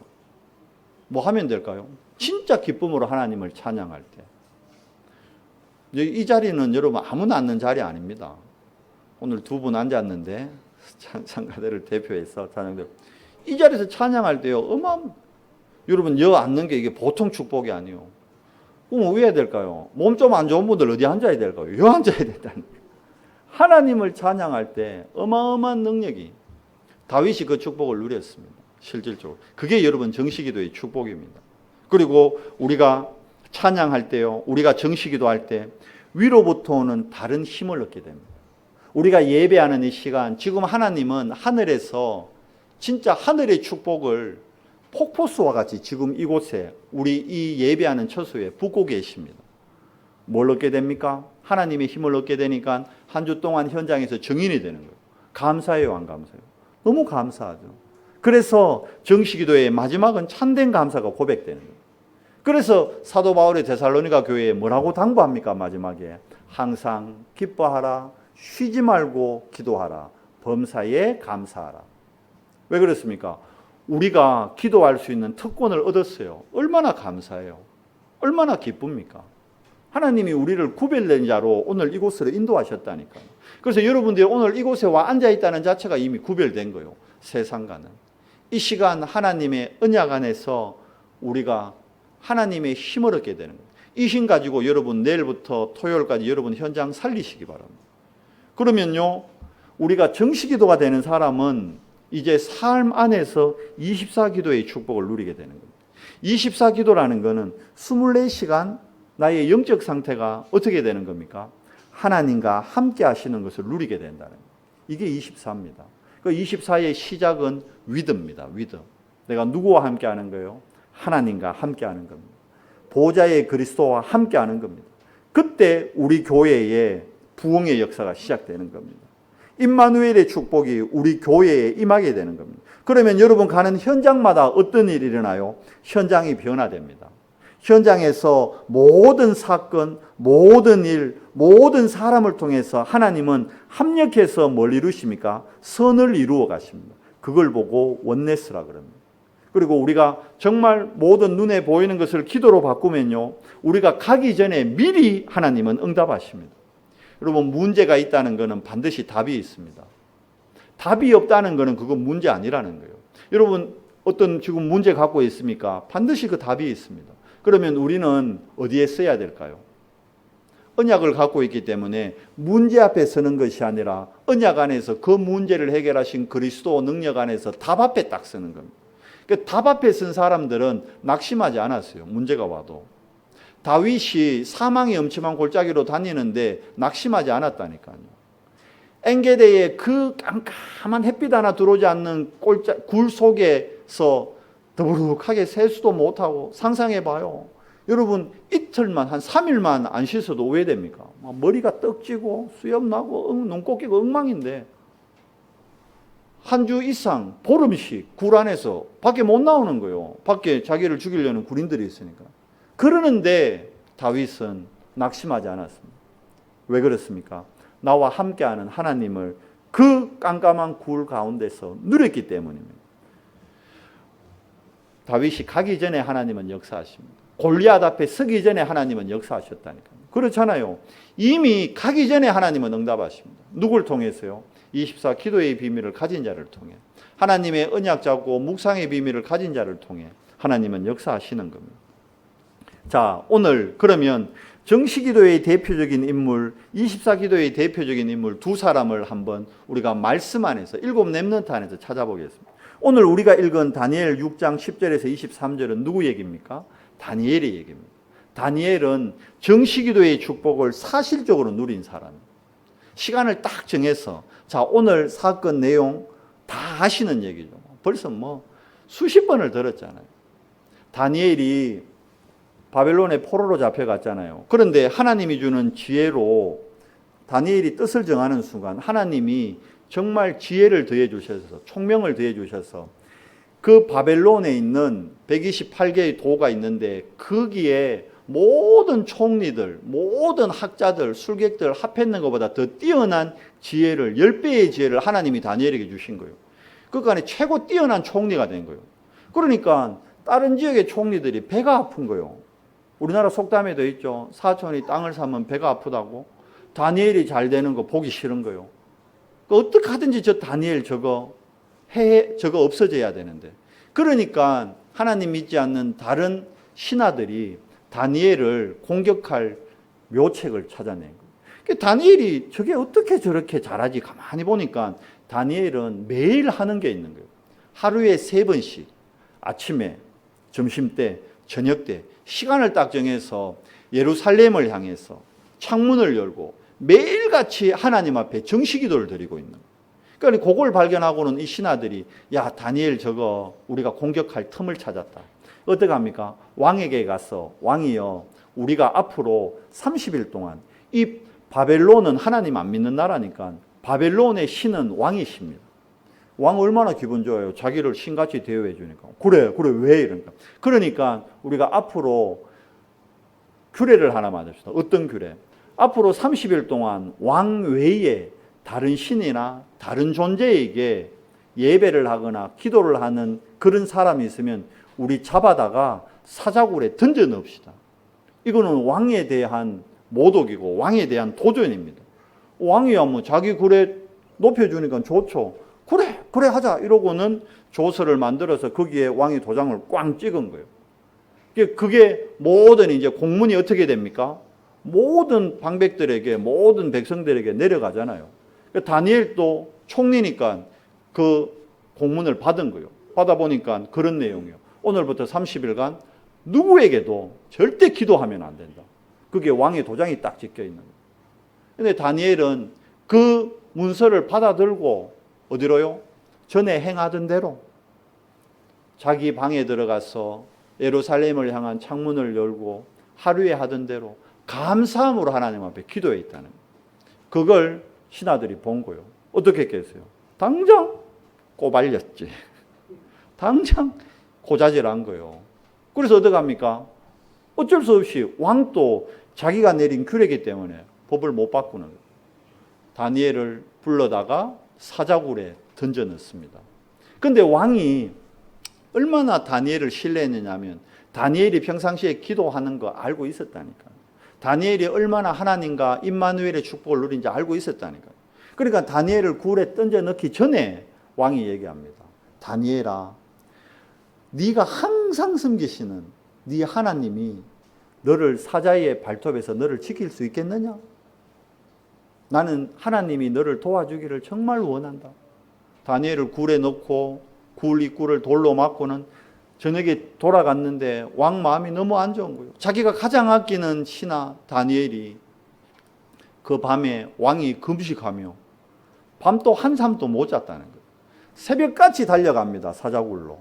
뭐 하면 될까요? 진짜 기쁨으로 하나님을 찬양할 때. 이 자리는 여러분 아무나 앉는 자리 아닙니다. 오늘 두 분 앉았는데 찬양가대를 대표해서 찬양대 이 자리에서 찬양할 때요. 여러분 여 앉는 게 이게 보통 축복이 아니에요. 그럼 왜 해야 될까요? 몸 좀 안 좋은 분들 어디 앉아야 될까요? 여 앉아야 된다니까. 하나님을 찬양할 때 어마어마한 능력이 다윗이 그 축복을 누렸습니다. 실질적으로. 그게 여러분 정시기도의 축복입니다. 그리고 우리가 찬양할 때요. 우리가 정시기도 할 때 위로부터 오는 다른 힘을 얻게 됩니다. 우리가 예배하는 이 시간 지금 하나님은 하늘에서 진짜 하늘의 축복을 폭포수와 같이 지금 이곳에 우리 이 예배하는 처소에 붓고 계십니다. 뭘 얻게 됩니까? 하나님의 힘을 얻게 되니까 한 주 동안 현장에서 증인이 되는 거예요. 감사해요, 안 감사해요? 너무 감사하죠. 그래서 정시기도의 마지막은 참된 감사가 고백되는 거예요. 그래서 사도 바울의 데살로니가 교회에 뭐라고 당부합니까? 마지막에 항상 기뻐하라, 쉬지 말고 기도하라, 범사에 감사하라. 왜 그렇습니까? 우리가 기도할 수 있는 특권을 얻었어요. 얼마나 감사해요. 얼마나 기쁩니까? 하나님이 우리를 구별된 자로 오늘 이곳으로 인도하셨다니까요. 그래서 여러분들이 오늘 이곳에 와 앉아있다는 자체가 이미 구별된 거예요. 세상과는. 이 시간 하나님의 언약 안에서 우리가 하나님의 힘을 얻게 되는 거예요. 이 힘 가지고 여러분 내일부터 토요일까지 여러분 현장 살리시기 바랍니다. 그러면요, 우리가 정시기도가 되는 사람은 이제 삶 안에서 24기도의 축복을 누리게 되는 겁니다. 24기도라는 것은 24시간 나의 영적 상태가 어떻게 되는 겁니까? 하나님과 함께 하시는 것을 누리게 된다는 거예요. 이게 24입니다. 그 24의 시작은 위드입니다. 위드. 내가 누구와 함께 하는 거예요? 하나님과 함께 하는 겁니다. 보좌의 그리스도와 함께 하는 겁니다. 그때 우리 교회에 부흥의 역사가 시작되는 겁니다. 임마누엘의 축복이 우리 교회에 임하게 되는 겁니다. 그러면 여러분 가는 현장마다 어떤 일이 일어나요? 현장이 변화됩니다. 현장에서 모든 사건, 모든 일, 모든 사람을 통해서 하나님은 합력해서 뭘 이루십니까? 선을 이루어 가십니다. 그걸 보고 원네스라 그럽니다. 그리고 우리가 정말 모든 눈에 보이는 것을 기도로 바꾸면요, 우리가 가기 전에 미리 하나님은 응답하십니다. 여러분 문제가 있다는 것은 반드시 답이 있습니다. 답이 없다는 것은 그건 문제 아니라는 거예요. 여러분 어떤 지금 문제 갖고 있습니까? 반드시 그 답이 있습니다. 그러면 우리는 어디에 써야 될까요? 언약을 갖고 있기 때문에 문제 앞에 서는 것이 아니라 언약 안에서 그 문제를 해결하신 그리스도 능력 안에서 답 앞에 딱 서는 겁니다. 그러니까 답 앞에 쓴 사람들은 낙심하지 않았어요. 문제가 와도. 다윗이 사망의 엄침한 골짜기로 다니는데 낙심하지 않았다니까요. 엔게데의 그 깜깜한 햇빛 하나 들어오지 않는 굴 속에서 더부룩하게 세수도 못하고 상상해봐요. 여러분 이틀만 한 3일만 안 씻어도 왜 됩니까? 머리가 떡지고 수염나고 눈 꽂히고 엉망인데 한 주 이상 보름씩 굴 안에서 밖에 못 나오는 거예요. 밖에 자기를 죽이려는 군인들이 있으니까. 그러는데 다윗은 낙심하지 않았습니다. 왜 그렇습니까? 나와 함께하는 하나님을 그 깜깜한 굴 가운데서 누렸기 때문입니다. 다윗이 가기 전에 하나님은 역사하십니다. 골리앗 앞에 서기 전에 하나님은 역사하셨다니까요. 그렇잖아요. 이미 가기 전에 하나님은 응답하십니다. 누굴 통해서요? 24 기도의 비밀을 가진 자를 통해, 하나님의 언약 잡고 묵상의 비밀을 가진 자를 통해 하나님은 역사하시는 겁니다. 자, 오늘 그러면 정시기도의 대표적인 인물, 24기도의 대표적인 인물 두 사람을 한번 우리가 말씀 안에서, 일곱 렘넌트 안에서 찾아보겠습니다. 오늘 우리가 읽은 다니엘 6장 10절에서 23절은 누구 얘기입니까? 다니엘의 얘기입니다. 다니엘은 정시기도의 축복을 사실적으로 누린 사람입니다. 시간을 딱 정해서, 자, 오늘 사건 내용 다 하시는 얘기죠. 벌써 뭐 수십 번을 들었잖아요. 다니엘이 바벨론의 포로로 잡혀갔잖아요. 그런데 하나님이 주는 지혜로 다니엘이 뜻을 정하는 순간 하나님이 정말 지혜를 더해 주셔서, 총명을 더해 주셔서 그 바벨론에 있는 128개의 도가 있는데 거기에 모든 총리들, 모든 학자들, 술객들 합했는 것보다 더 뛰어난 지혜를, 10배의 지혜를 하나님이 다니엘에게 주신 거예요. 그 안에 최고 뛰어난 총리가 된 거예요. 그러니까 다른 지역의 총리들이 배가 아픈 거예요. 우리나라 속담에도 있죠. 사촌이 땅을 사면 배가 아프다고. 다니엘이 잘 되는 거 보기 싫은 거예요. 어떻게 하든지 저 다니엘 저거 없어져야 되는데. 그러니까 하나님 믿지 않는 다른 신하들이 다니엘을 공격할 묘책을 찾아낸 거예요. 다니엘이 저게 어떻게 저렇게 잘하지? 가만히 보니까 다니엘은 매일 하는 게 있는 거예요. 하루에 3번씩 아침에, 점심때, 저녁때 시간을 딱 정해서 예루살렘을 향해서 창문을 열고 매일같이 하나님 앞에 정시기도를 드리고 있는 거예요. 그러니까 그걸 발견하고는 이 신하들이, 야, 다니엘 저거 우리가 공격할 틈을 찾았다. 어떻게 합니까? 왕에게 가서, 왕이여, 우리가 앞으로 30일 동안, 이 바벨론은 하나님 안 믿는 나라니까 바벨론의 신은 왕이십니다. 왕 얼마나 기분 좋아요. 자기를 신같이 대우해 주니까. 그래 왜 이러니까. 그러니까 우리가 앞으로 규례를 하나 만듭시다. 어떤 규례? 앞으로 30일 동안 왕 외에 다른 신이나 다른 존재에게 예배를 하거나 기도를 하는 그런 사람이 있으면 우리 잡아다가 사자굴에 던져 넣읍시다. 이거는 왕에 대한 모독이고 왕에 대한 도전입니다. 왕이야 뭐 자기 굴에 높여주니까 좋죠. 그래 하자 이러고는 조서를 만들어서 거기에 왕이 도장을 꽝 찍은 거예요. 그게 모든 이제 공문이 어떻게 됩니까? 모든 방백들에게, 모든 백성들에게 내려가잖아요. 다니엘도 총리니까 그 공문을 받은 거예요. 받아보니까 그런 내용이에요. 오늘부터 30일간 누구에게도 절대 기도하면 안 된다. 그게 왕의 도장이 딱 찍혀 있는 거예요. 근데 다니엘은 그 문서를 받아들고 어디로요? 전에 행하던 대로 자기 방에 들어가서 예루살렘을 향한 창문을 열고 하루에 하던 대로 감사함으로 하나님 앞에 기도해 있다는 거예요. 그걸 신하들이 본 거예요. 어떻게 했겠어요? 당장 꼬발렸지. 당장 고자질한 거예요. 그래서 어떻게 합니까? 어쩔 수 없이 왕도 자기가 내린 규례이기 때문에 법을 못 바꾸는 거예요. 다니엘을 불러다가 사자굴에 던져 넣습니다. 그런데 왕이 얼마나 다니엘을 신뢰했느냐 하면 다니엘이 평상시에 기도하는 거 알고 있었다니까. 다니엘이 얼마나 하나님과 임마누엘의 축복을 누린지 알고 있었다니까. 그러니까 다니엘을 굴에 던져 넣기 전에 왕이 얘기합니다. 다니엘아, 네가 항상 섬기시는 네 하나님이 너를 사자의 발톱에서 너를 지킬 수 있겠느냐? 나는 하나님이 너를 도와주기를 정말 원한다. 다니엘을 굴에 넣고 굴 입구를 돌로 막고는 저녁에 돌아갔는데 왕 마음이 너무 안 좋은 거예요. 자기가 가장 아끼는 신하 다니엘이 그 밤에 왕이 금식하며 밤도 한삼도 못 잤다는 거예요. 새벽같이 달려갑니다. 사자굴로.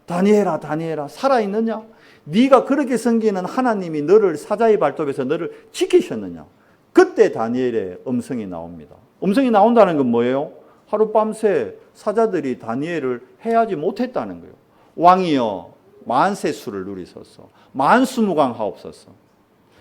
다니엘아, 다니엘아, 살아있느냐? 네가 그렇게 섬기는 하나님이 너를 사자의 발톱에서 너를 지키셨느냐? 그때 다니엘의 음성이 나옵니다. 음성이 나온다는 건 뭐예요? 하룻밤새 사자들이 다니엘을 해하지 못했다는 거예요. 왕이여 만세 수를 누리소서. 만수무강하옵소서.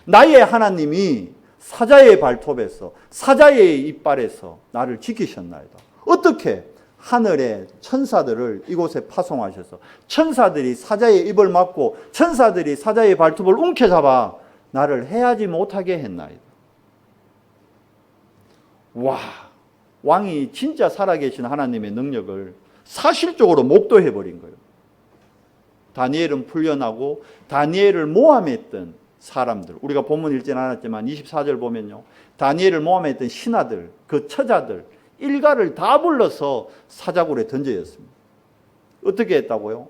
나의 하나님이 사자의 발톱에서 사자의 이빨에서 나를 지키셨나이다. 어떻게? 하늘의 천사들을 이곳에 파송하셔서 천사들이 사자의 입을 막고 천사들이 사자의 발톱을 움켜잡아 나를 해하지 못하게 했나이다. 와, 왕이 진짜 살아계신 하나님의 능력을 사실적으로 목도해버린 거예요. 다니엘은 풀려나고 다니엘을 모함했던 사람들, 우리가 본문 읽지는 않았지만 24절 보면요, 다니엘을 모함했던 신하들, 그 처자들 일가를 다 불러서 사자굴에 던져였습니다. 어떻게 했다고요?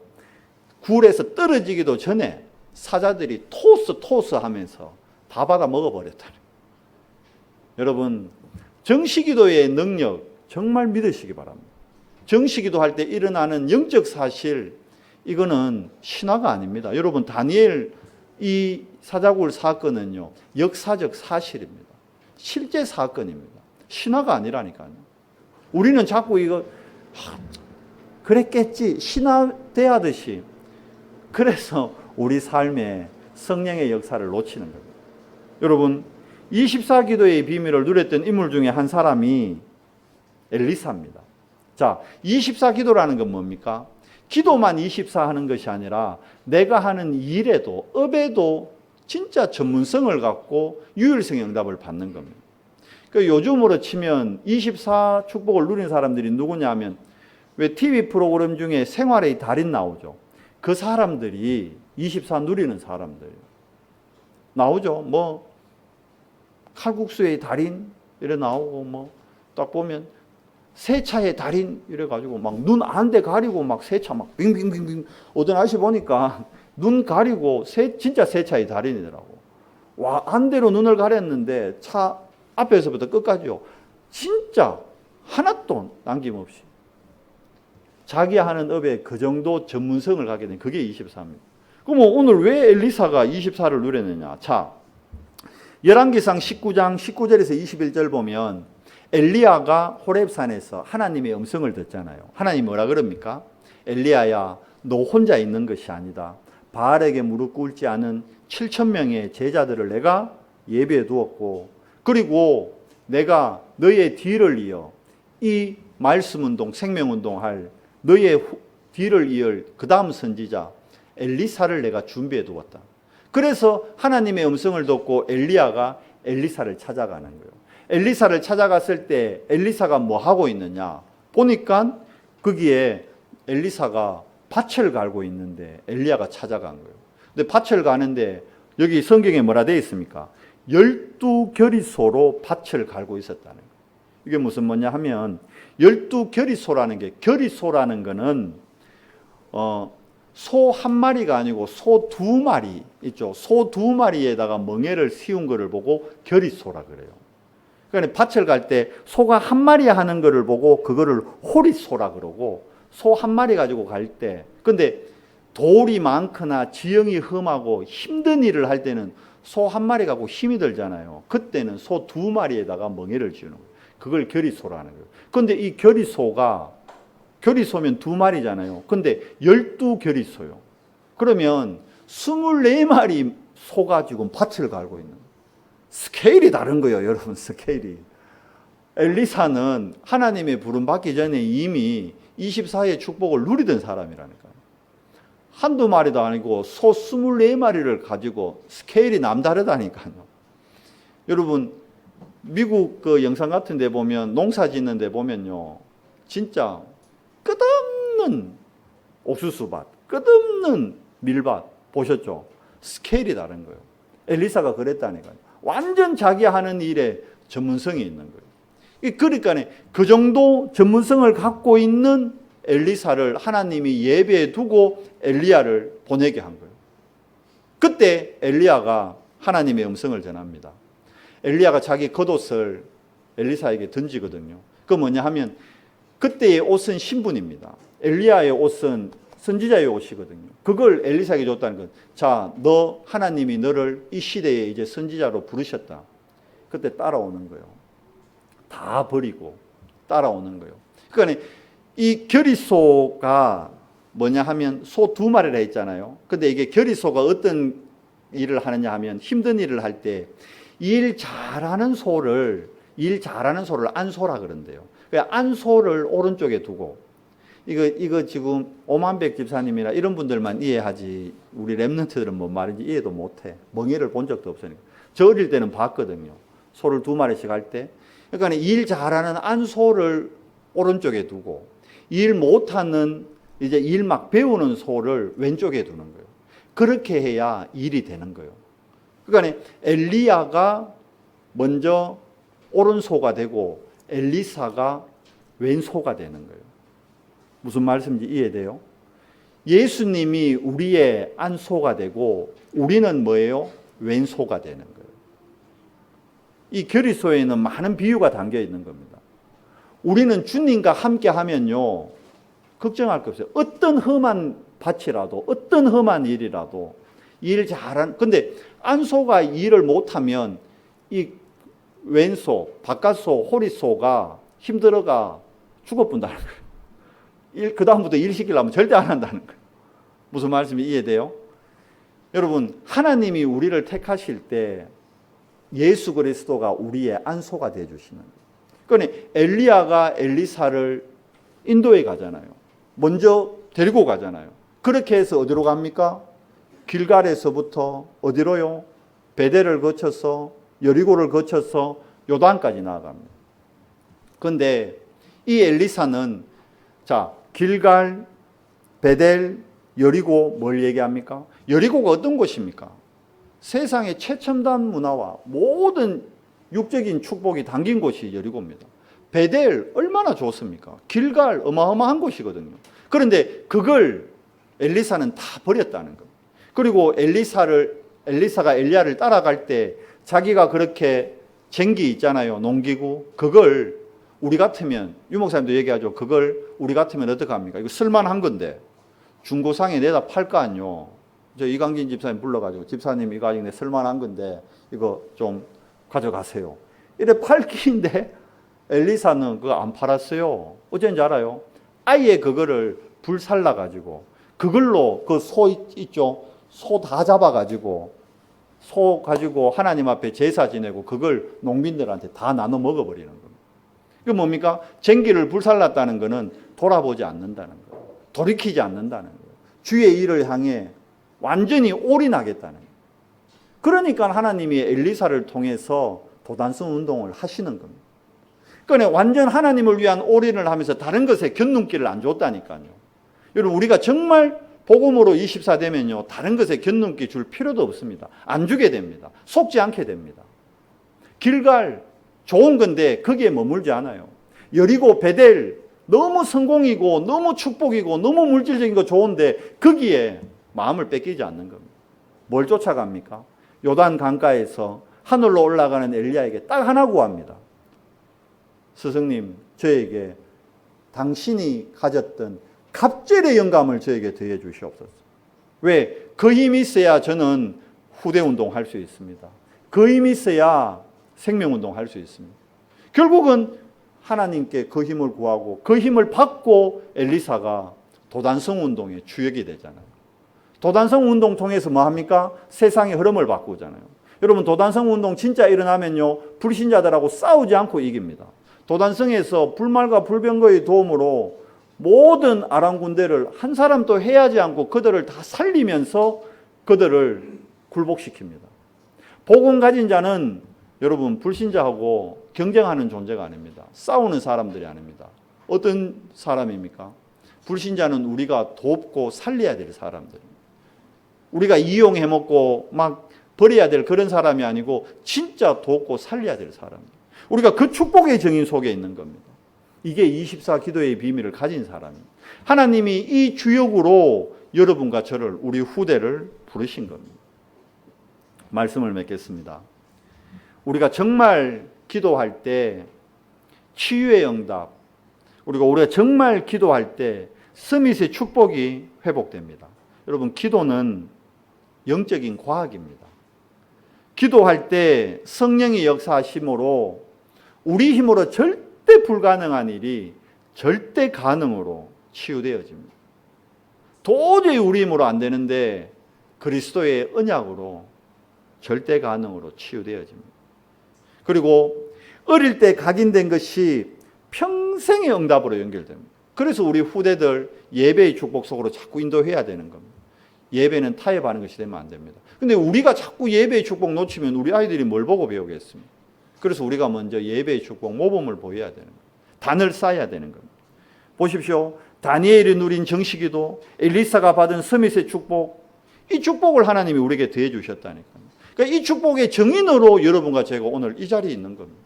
굴에서 떨어지기도 전에 사자들이 토스 하면서 다 받아 먹어버렸다. 여러분, 정시기도의 능력 정말 믿으시기 바랍니다. 정시기도 할 때 일어나는 영적 사실, 이거는 신화가 아닙니다. 여러분, 다니엘 이 사자굴 사건은요, 역사적 사실입니다. 실제 사건입니다. 신화가 아니라니까요. 우리는 자꾸 이거 그랬겠지 신화 대하듯이, 그래서 우리 삶에 성령의 역사를 놓치는 겁니다. 여러분, 24기도의 비밀을 누렸던 인물 중에 한 사람이 엘리사입니다. 자, 24기도라는 건 뭡니까? 기도만 24 하는 것이 아니라 내가 하는 일에도 업에도 진짜 전문성을 갖고 유일성 응답을 받는 겁니다. 그 요즘으로 치면 24 축복을 누린 사람들이 누구냐 하면, 왜 TV 프로그램 중에 생활의 달인 나오죠. 그 사람들이 24 누리는 사람들이에요. 나오죠. 뭐 칼국수의 달인 이래 나오고, 뭐 딱 보면 세차의 달인 이래 가지고 막 눈 안 데 가리고 막 세차 막 빙빙빙빙. 어떤 아저씨 보니까 눈 가리고 진짜 세차의 달인이더라고. 와, 안 대로 눈을 가렸는데 차 앞에서부터 끝까지요, 진짜 하나도 남김없이 자기 하는 업에 그 정도 전문성을 갖게 된, 그게 24입니다. 그럼 오늘 왜 엘리사가 24를 누렸느냐? 자, 열왕기상 19장 19절에서 21절 보면 엘리야가 호렙산에서 하나님의 음성을 듣잖아요. 하나님이 뭐라 그럽니까? 엘리야야, 너 혼자 있는 것이 아니다. 바알에게 무릎 꿇지 않은 7,000명의 제자들을 내가 예비해 두었고, 그리고 내가 너의 뒤를 이어 이 말씀운동, 생명운동할 너의 뒤를 이을 그 다음 선지자 엘리사를 내가 준비해 두었다. 그래서 하나님의 음성을 듣고 엘리야가 엘리사를 찾아가는 거예요. 엘리사를 찾아갔을 때 엘리사가 뭐 하고 있느냐 보니까 거기에 엘리사가 밭을 갈고 있는데 엘리야가 찾아간 거예요. 근데 밭을 가는데 여기 성경에 뭐라 되어 있습니까? 12겨리소로 밭을 갈고 있었다는 거예요. 이게 무슨 뭐냐 하면 12겨리소라는 게, 겨리소라는 거는 소 한 마리가 아니고 소 두 마리 있죠. 소 두 마리에다가 멍에를 씌운 거를 보고 겨리소라 그래요. 그러니까 밭을 갈 때 소가 한 마리 하는 거를 보고 그거를 호리소라 그러고, 소 한 마리 가지고 갈 때, 근데 돌이 많거나 지형이 험하고 힘든 일을 할 때는 소 한 마리 갖고 힘이 들잖아요. 그때는 소 두 마리에다가 멍에를 씌우는 거예요. 그걸 겨리소라는 거예요. 근데 이 겨리소가, 겨리소면 두 마리잖아요. 근데 12겨리소요. 그러면 24마리 소가 지금 밭을 갈고 있는 거예요. 스케일이 다른 거예요, 여러분. 스케일이. 엘리사는 하나님의 부름 받기 전에 이미 24의 축복을 누리던 사람이라니까요. 한두 마리도 아니고 소 24마리를 가지고 스케일이 남다르다니까요. 여러분, 미국 그 영상 같은 데 보면, 농사 짓는 데 보면요, 진짜 끝없는 옥수수밭, 끝없는 밀밭 보셨죠? 스케일이 다른 거예요. 엘리사가 그랬다니까요. 완전 자기 하는 일에 전문성이 있는 거예요. 그러니까 그 정도 전문성을 갖고 있는 엘리사를 하나님이 예배에 두고 엘리야를 보내게 한 거예요. 그때 엘리야가 하나님의 음성을 전합니다. 엘리야가 자기 겉옷을 엘리사에게 던지거든요. 그 뭐냐 하면 그때의 옷은 신분입니다. 엘리야의 옷은 선지자의 옷이거든요. 그걸 엘리사에게 줬다는 건, 자, 너 하나님이 너를 이 시대에 이제 선지자로 부르셨다. 그때 따라오는 거예요. 다 버리고 따라오는 거예요. 그러니까 이 결의소가 뭐냐 하면 소 2마리라 했잖아요. 근데 이게 결의소가 어떤 일을 하느냐 하면 힘든 일을 할 때 일 잘하는 소를 안소라 그런대요. 그러니까 안소를 오른쪽에 두고 이거 지금 오만백 집사님이나 이런 분들만 이해하지 우리 랩런트들은 뭔 말인지 이해도 못해. 멍에를 본 적도 없으니까. 저 어릴 때는 봤거든요. 소를 2마리씩 할 때. 그러니까 일 잘하는 안소를 오른쪽에 두고 일 못하는 이제 일 막 배우는 소를 왼쪽에 두는 거예요. 그렇게 해야 일이 되는 거예요. 그러니까 엘리야가 먼저 오른소가 되고 엘리사가 왼소가 되는 거예요. 무슨 말씀인지 이해돼요? 예수님이 우리의 안소가 되고 우리는 뭐예요? 왼소가 되는 거예요. 이 결의소에는 많은 비유가 담겨 있는 겁니다. 우리는 주님과 함께 하면요, 걱정할 게 없어요. 어떤 험한 밭이라도, 어떤 험한 일이라도 일 잘한, 근데 안소가 일을 못하면 이 왼소, 바깥소, 호리소가 힘들어가 죽어본다는 거예요. 그 다음부터 일 시키려면 절대 안 한다는 거예요. 무슨 말씀이 이해돼요? 여러분, 하나님이 우리를 택하실 때 예수 그리스도가 우리의 안소가 되어주시는 거예요. 그러니까 엘리야가 엘리사를 인도에 가잖아요. 먼저 데리고 가잖아요. 그렇게 해서 어디로 갑니까? 길갈에서부터 어디로요? 베델을 거쳐서 여리고를 거쳐서 요단까지 나아갑니다. 그런데 이 엘리사는 자, 길갈, 베델, 여리고 뭘 얘기합니까? 여리고가 어떤 곳입니까? 세상의 최첨단 문화와 모든 육적인 축복이 담긴 곳이 여리고입니다. 베델 얼마나 좋습니까? 길갈 어마어마한 곳이거든요. 그런데 그걸 엘리사는 다 버렸다는 겁니다. 그리고 엘리사가 엘리야를 따라갈 때 자기가 그렇게 쟁기 있잖아요. 농기구. 그걸 우리 같으면, 유 목사님도 얘기하죠. 그걸 우리 같으면 어떻게 합니까? 이거 쓸만한 건데 중고상에 내다 팔 거 아니요. 저 이강진 집사님 불러가지고 집사님 이거 아직 내 쓸만한 건데 이거 좀 가져가세요. 이래 팔기인데 엘리사는 그거 안 팔았어요. 어쩐지 알아요? 아예 그거를 불살라가지고 그걸로 그 소 있죠? 소 다 잡아가지고 소 가지고 하나님 앞에 제사 지내고 그걸 농민들한테 다 나눠 먹어버리는 겁니다. 이게 뭡니까? 쟁기를 불살랐다는 것은 돌아보지 않는다는 거예요. 돌이키지 않는다는 거예요. 주의 일을 향해 완전히 올인하겠다는 거예요. 그러니까 하나님이 엘리사를 통해서 도단성 운동을 하시는 겁니다. 그러니까 완전 하나님을 위한 올인을 하면서 다른 것에 견눈길을 안 줬다니까요. 여러분, 우리가 정말 복음으로 24 되면요, 다른 것에 견눈길 줄 필요도 없습니다. 안 주게 됩니다. 속지 않게 됩니다. 길갈 좋은 건데 거기에 머물지 않아요. 여리고 베델 너무 성공이고 너무 축복이고 너무 물질적인 거 좋은데 거기에 마음을 뺏기지 않는 겁니다. 뭘 쫓아갑니까? 요단 강가에서 하늘로 올라가는 엘리야에게 딱 하나 구합니다. 스승님, 저에게 당신이 가졌던 갑절의 영감을 저에게 더해 주시옵소서. 왜? 그 힘이 있어야 저는 후대운동 할 수 있습니다. 그 힘이 있어야 생명운동 할 수 있습니다. 결국은 하나님께 그 힘을 구하고 그 힘을 받고 엘리사가 도단성 운동의 주역이 되잖아요. 도단성 운동 통해서 뭐 합니까? 세상의 흐름을 바꾸잖아요. 여러분, 도단성 운동 진짜 일어나면요, 불신자들하고 싸우지 않고 이깁니다. 도단성에서 불말과 불병거의 도움으로 모든 아람 군대를 한 사람도 해하지 않고 그들을 다 살리면서 그들을 굴복시킵니다. 복음 가진 자는 여러분 불신자하고 경쟁하는 존재가 아닙니다. 싸우는 사람들이 아닙니다. 어떤 사람입니까? 불신자는 우리가 돕고 살려야 될 사람들입니다. 우리가 이용해 먹고 막 버려야 될 그런 사람이 아니고 진짜 돕고 살려야 될 사람입니다. 우리가 그 축복의 정인 속에 있는 겁니다. 이게 24 기도의 비밀을 가진 사람입니다. 하나님이 이 주역으로 여러분과 저를, 우리 후대를 부르신 겁니다. 말씀을 맺겠습니다. 우리가 정말 기도할 때 치유의 응답, 우리가 정말 기도할 때 스밋의 축복이 회복됩니다. 여러분, 기도는 영적인 과학입니다. 기도할 때 성령의 역사하심으로 우리 힘으로 절대 불가능한 일이 절대 가능으로 치유되어집니다. 도저히 우리 힘으로 안 되는데 그리스도의 언약으로 절대 가능으로 치유되어집니다. 그리고 어릴 때 각인된 것이 평생의 응답으로 연결됩니다. 그래서 우리 후대들 예배의 축복 속으로 자꾸 인도해야 되는 겁니다. 예배는 타협하는 것이 되면 안 됩니다. 근데 우리가 자꾸 예배의 축복 놓치면 우리 아이들이 뭘 보고 배우겠습니까? 그래서 우리가 먼저 예배의 축복 모범을 보여야 되는 겁니다. 단을 쌓아야 되는 겁니다. 보십시오. 다니엘이 누린 정식기도, 엘리사가 받은 스밋의 축복, 이 축복을 하나님이 우리에게 더해 주셨다니까요. 그러니까 이 축복의 정인으로 여러분과 제가 오늘 이 자리에 있는 겁니다.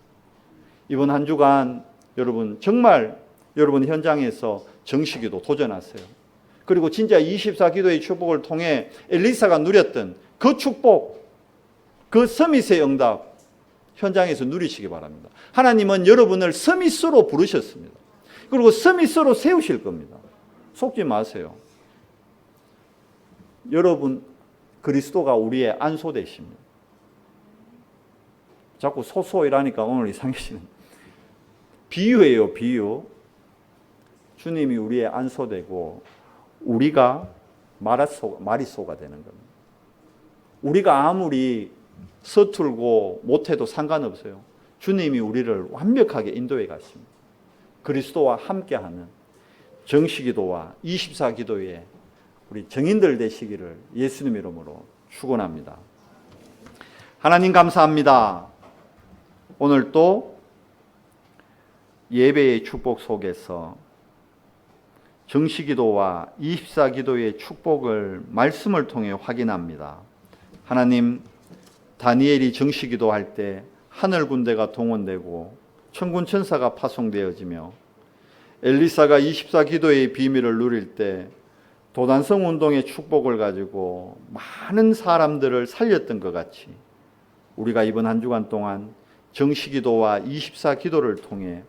이번 한 주간 여러분 정말 여러분 현장에서 정식기도 도전하세요. 그리고 진짜 24기도의 축복을 통해 엘리사가 누렸던 그 축복, 그 스밋의 응답 현장에서 누리시기 바랍니다. 하나님은 여러분을 스밋으로 부르셨습니다. 그리고 스밋으로 세우실 겁니다. 속지 마세요. 여러분 그리스도가 우리의 안소 되십니다. 자꾸 소소이라니까 오늘 이상해지는 비유예요. 비유. 주님이 우리의 안소되고 우리가 마리소가 되는 겁니다. 우리가 아무리 서툴고 못해도 상관없어요. 주님이 우리를 완벽하게 인도해 가십니다. 그리스도와 함께하는 정식기도와 24기도에 우리 정인들 되시기를 예수님 이름으로 축원합니다. 하나님 감사합니다. 오늘 또 예배의 축복 속에서 정식기도와 24기도의 축복을 말씀을 통해 확인합니다. 하나님, 다니엘이 정식기도할 때 하늘 군대가 동원되고 천군 천사가 파송되어지며 엘리사가 24기도의 비밀을 누릴 때 도단성 운동의 축복을 가지고 많은 사람들을 살렸던 것 같이 우리가 이번 한 주간 동안 정식기도와 24기도를 통해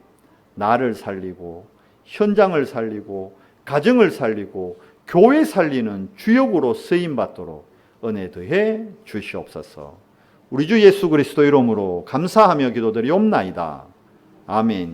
나를 살리고 현장을 살리고 가정을 살리고 교회 살리는 주역으로 쓰임받도록 은혜 더해 주시옵소서. 우리 주 예수 그리스도 이름으로 감사하며 기도드리옵나이다. 아멘.